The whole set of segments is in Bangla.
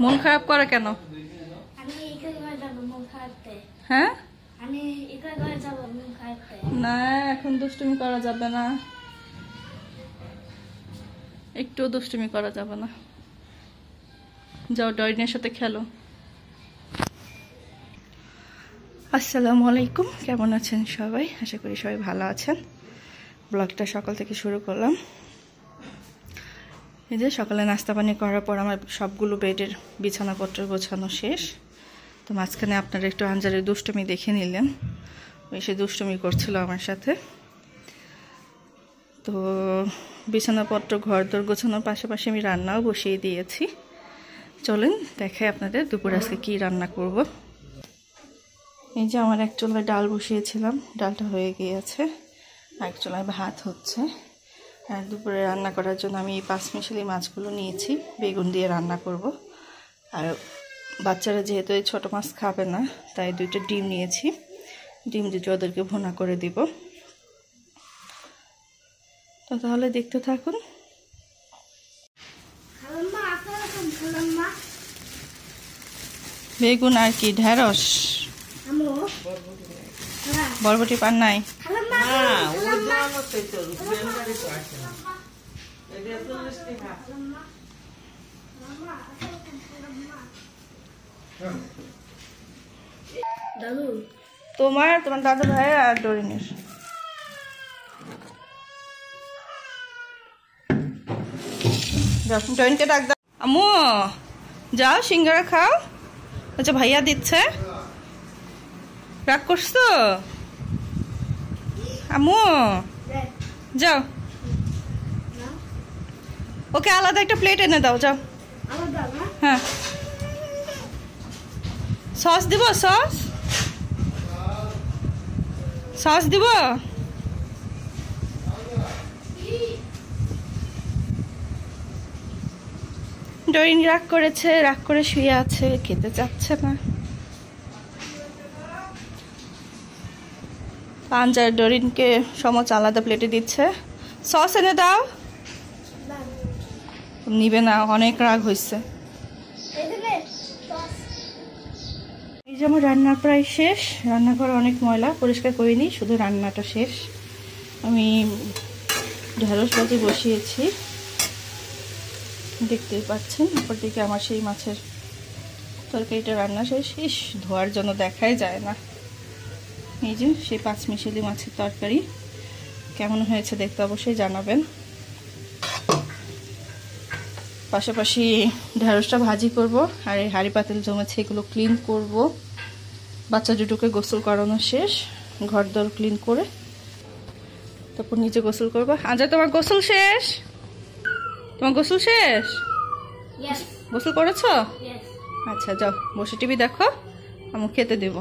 মন খারাপ করে কেন? হ্যাঁ না, এখন দুষ্টুমি করা যাবে না, একটু দুষ্টুমি করা যাবে না। যাও ডরিনের সাথে খেলো। আসসালামু আলাইকুম, কেমন আছেন সবাই? আশা করি সবাই ভালো আছেন। ব্লগটা সকাল থেকে শুরু করলাম। এই যে সকালে নাস্তা পানি করার পর আমার সবগুলো বেডের বিছানাপত্র গোছানো শেষ। তো মাঝখানে আপনারা একটু আঞ্জারের দুষ্টুমি দেখে নিলেন, সে দুষ্টুমি করছিল আমার সাথে। তো বিছানাপত্র ঘরদোর গোছানোর পাশাপাশি আমি রান্নাও বসিয়ে দিয়েছি। চলেন দেখাই আপনাদের দুপুরে আজকে কি রান্না করব। এই যে আমার এক চুলায় ডাল বসিয়েছিলাম, ডালটা হয়ে গিয়েছে। এক চুলায় ভাত হচ্ছে। আর দুপুরে রান্না করার জন্য আমি এই পাঁচমিশালি মাছগুলো নিয়েছি, বেগুন দিয়ে রান্না করব। আর বাচ্চারা যেহেতু এই ছোটো মাছ খাবে না, তাই 2টা ডিম নিয়েছি, ডিম দুটো ওদেরকে ভুনা করে দিব। তো তাহলে দেখতে থাকুন। বেগুন আর কি ঢেঁড়স, বরবটি পান নাই? তোমার দাদু ভাই আর ডরিনের। ডরিনকে ডাক দাও। আম্মু যাও সিঙ্গারা খাও। আচ্ছা ভাইয়া দিচ্ছে, রাগ করছো? আম্মু যাও, ওকে আলাদা একটা প্লেট এনে দাও, যাও। হ্যাঁ সস দিব, সস দিব। ডরিন রাগ করেছে, রাগ করে শুয়ে আছে, খেতে চাচ্ছে না। পাঞ্জার ডরিনকে সমস্ত আলাদা প্লেটে দিচ্ছে। সস এনে দাও। নিবে না, অনেক রাগ হয়েছে। এই যে আমার রান্না প্রায় শেষ। রান্নাঘর অনেক ময়লা, পরিষ্কার করিনি, শুধু রান্নাটা শেষ। আমি ঢেঁড়স ভাজি বসিয়েছি, দেখতেই পাচ্ছেন। অপরদিকে আমার সেই মাছের তরকারিটা রান্না শেষ। ধোয়ার জন্য দেখাই যায় না। এই যে সেই পাঁচমিশালি মাছের তরকারি কেমন হয়েছে দেখতে অবশ্যই জানাবেন। পাশাপাশি ঢেঁড়সটা ভাজি করব, আর এই হাঁড়ি পাতিল জমেছে এগুলো ক্লিন করব। বাচ্চা দুটোকে গোসল করানো শেষ, ঘরদোর ক্লিন করে তারপর নিচে গোসল করবো। আজ তোমার গোসল শেষ? তোমার গোসল শেষ? গোসল করেছো? আচ্ছা যাও বসে টিভি দেখো, আমি খেতে দেব।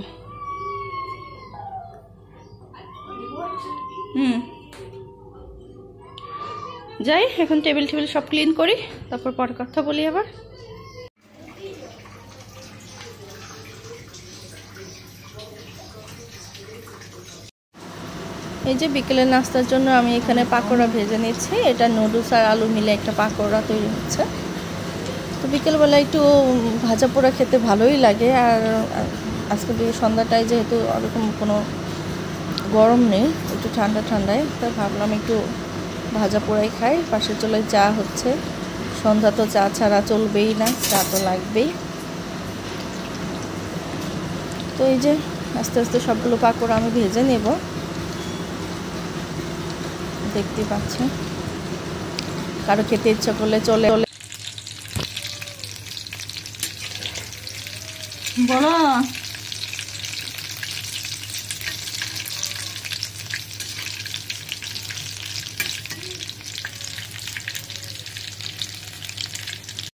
যাই এখন টেবিল সব ক্লিন করি, তারপর পরে কথা বলি আবার। এই যে বিকেলের নাস্তার জন্য আমি এখানে পাকোড়া ভেজে নিচ্ছি। এটা নুডলস আর আলু মিলে একটা পাকোড়া তৈরি হচ্ছে। তো বিকেলবেলা একটু ভাজা পোড়া খেতে ভালোই লাগে। আর আজকে সন্ধ্যাটায় যেহেতু ওরকম কোনো গরম নেই, একটু ঠান্ডায়, তাই ভাবলাম একটু ভাজা পোড়াই খাই। পাশের চুলায় চা হচ্ছে। সন্ধ্যা তো চা ছাড়া চলবেই না, চা তো লাগবেই। তো এই যে আস্তে আস্তে সবগুলো পাকোড়া আমি ভেজে নেব, দেখতে পাচ্ছেন। কারো খেতে ইচ্ছা করলে চলে বলো।